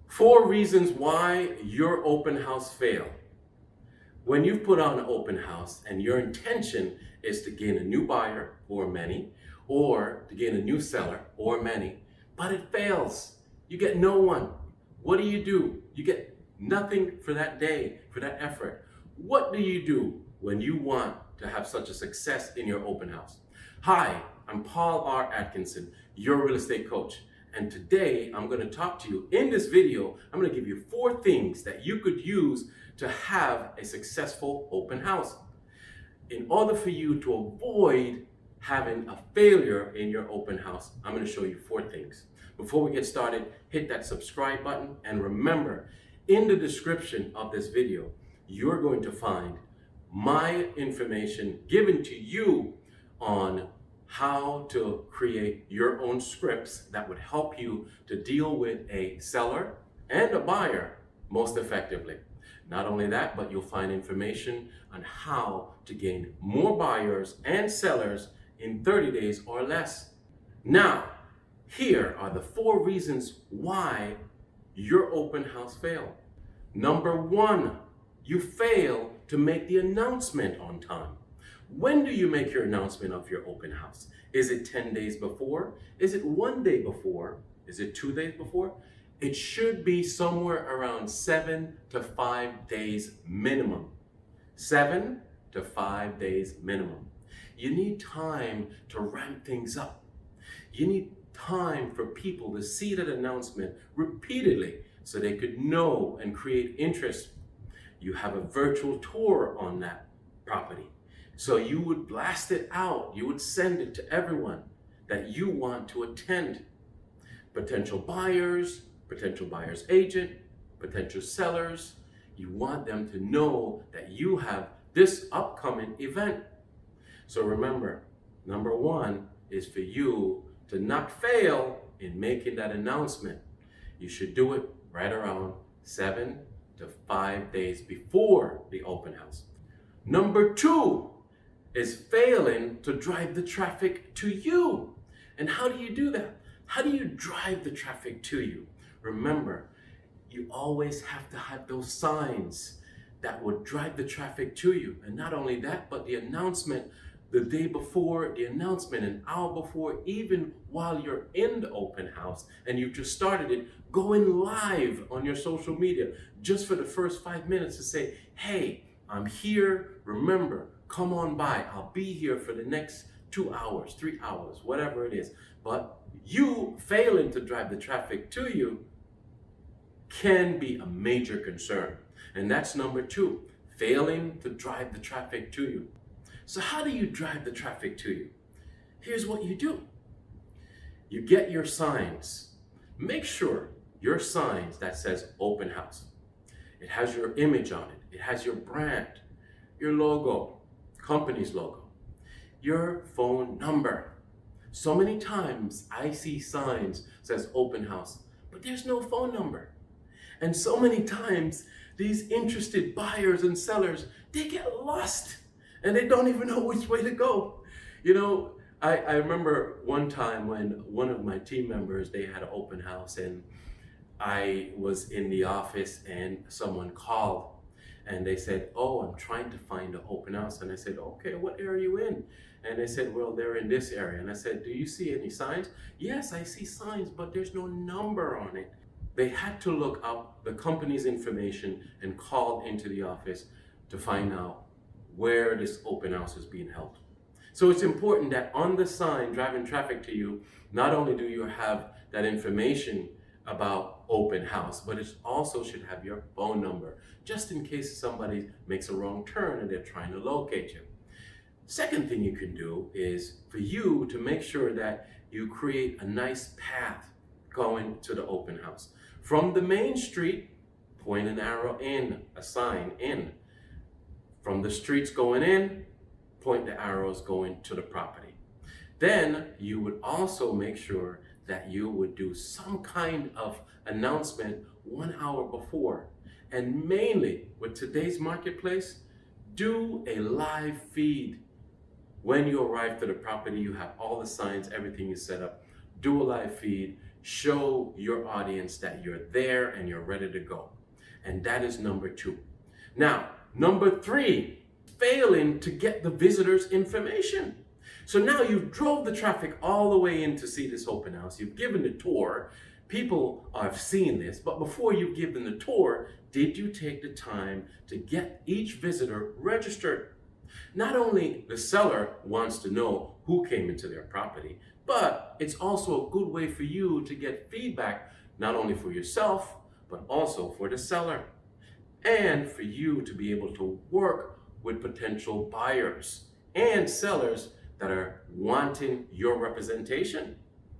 4 reasons why your open house failed. When you've put on an open house and your intention is to gain a new buyer or many, or to gain a new seller or many, but it fails, you get no one. What do? You get nothing for that day, for that effort. What do you do when you want to have such a success in your open house? Hi, I'm Paul R. Atkinson, your real estate coach. And today I'm going to talk to you in this video. I'm going to give you 4 things that you could use to have a successful open house. In order for you to avoid having a failure in your open house, I'm going to show you 4 things. Before we get started, hit that subscribe button, and remember, in the description of this video, you're going to find my information given to you on how to create your own scripts that would help you to deal with a seller and a buyer most effectively. Not only that, but you'll find information on how to gain more buyers and sellers in 30 days or less. Now, here are the 4 reasons why your open house failed. Number 1, you fail to make the announcement on time. When do you make your announcement of your open house? Is it 10 days before? Is it 1 day before? Is it 2 days before? It should be somewhere around 7 to 5 days minimum. 7 to 5 days minimum. You need time to ramp things up. You need time for people to see that announcement repeatedly so they could know and create interest. You have a virtual tour on that property. So you would blast it out. You would send it to everyone that you want to attend. Potential buyers, potential buyer's agent, potential sellers. You want them to know that you have this upcoming event. So remember, number 1 is for you to not fail in making that announcement. You should do it right around 7 to 5 days before the open house. Number 2 is failing to drive the traffic to you. And how do you do that? How do you drive the traffic to you? Remember, you always have to have those signs that would drive the traffic to you. And not only that, but the announcement the day before, the announcement an hour before, even while you're in the open house and you've just started it, going live on your social media just for the first 5 minutes to say, hey, I'm here. Remember, come on by. I'll be here for the next 2 hours, 3 hours, whatever it is. But you failing to drive the traffic to you can be a major concern. And that's number 2, failing to drive the traffic to you. So how do you drive the traffic to you? Here's what you do. You get your signs. Make sure your signs that says open house. It has your image on it. It has your brand, your logo, company's logo, your phone number. So many times I see signs says open house, but there's no phone number. And so many times these interested buyers and sellers, they get lost and they don't even know which way to go. You know, I remember one time when one of my team members, they had an open house and I was in the office and someone called and they said, oh, I'm trying to find an open house. And I said, okay, what area are you in? And they said, well, they're in this area. And I said, do you see any signs? Yes, I see signs, but there's no number on it. They had to look up the company's information and call into the office to find out where this open house is being held. So it's important that on the sign driving traffic to you, not only do you have that information about open house, but it also should have your phone number, just in case somebody makes a wrong turn and they're trying to locate you. Second thing you can do is for you to make sure that you create a nice path going to the open house. From the main street, point an arrow in, a sign in. From the streets going in, point the arrows going to the property. Then you would also make sure that you would do some kind of announcement 1 hour before. And mainly with today's marketplace, do a live feed. When you arrive to the property, you have all the signs, everything is set up. Do a live feed. show your audience that you're there and you're ready to go. And that is number 2. Now, number 3, failing to get the visitors information. So now you've drove the traffic all the way in to see this open house. You've given the tour. People have seen this, but before you give them the tour, did you take the time to get each visitor registered? Not only the seller wants to know who came into their property, but it's also a good way for you to get feedback, not only for yourself, but also for the seller. And for you to be able to work with potential buyers and sellers that are wanting your representation.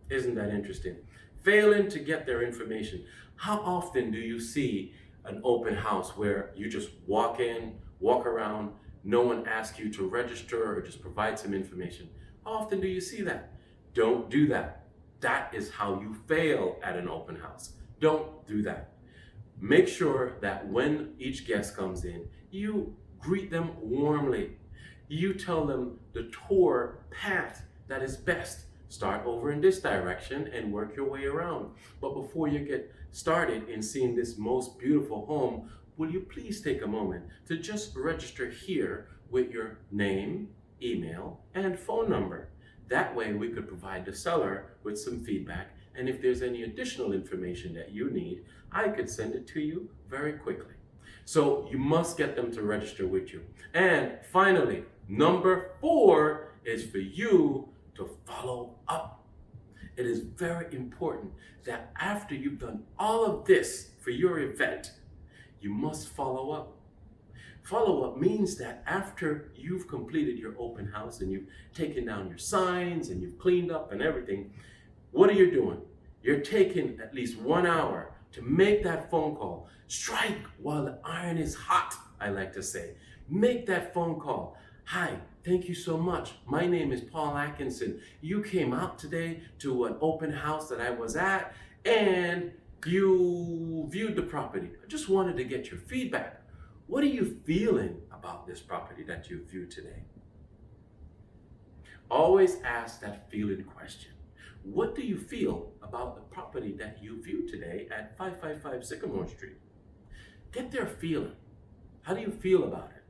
Isn't that interesting? Failing to get their information. How often do you see an open house where you just walk in, walk around, no one asks you to register or just provide some information? How often do you see that? Don't do that. That is how you fail at an open house. Don't do that. Make sure that when each guest comes in, you greet them warmly. You tell them the tour path that is best. Start over in this direction and work your way around. But before you get started in seeing this most beautiful home, will you please take a moment to just register here with your name, email, and phone number. That way we could provide the seller with some feedback, and if there's any additional information that you need, I could send it to you very quickly. So you must get them to register with you. And finally, number 4 is for you to follow up. It is very important that after you've done all of this for your event, you must follow up. Follow up means that after you've completed your open house and you've taken down your signs and you've cleaned up and everything, what are you doing? You're taking at least 1 hour to make that phone call. Strike while the iron is hot, I like to say. Make that phone call. Hi, thank you so much. My name is Paul Atkinson. You came out today to an open house that I was at and you viewed the property. I just wanted to get your feedback. What are you feeling about this property that you viewed today? Always ask that feeling question. What do you feel about the property that you viewed today at 555 Sycamore Street? Get their feeling. How do you feel about it?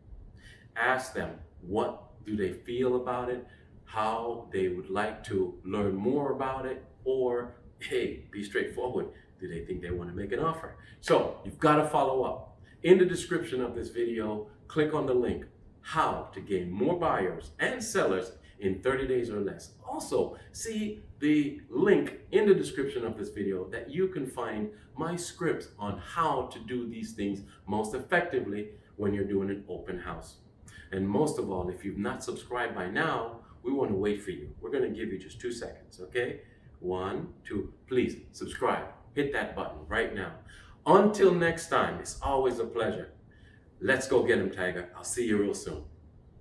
Ask them, what do they feel about it? How they would like to learn more about it? Or, hey, be straightforward. Do they think they want to make an offer? So you've got to follow up. In the description of this video, click on the link, how to gain more buyers and sellers in 30 days or less. Also, see the link in the description of this video that you can find my scripts on how to do these things most effectively when you're doing an open house. And most of all, if you've not subscribed by now, we want to wait for you. We're going to give you just 2 seconds, okay? 1, 2, please subscribe. Hit that button right now. Until next time, it's always a pleasure. Let's go get him, Tiger. I'll see you real soon.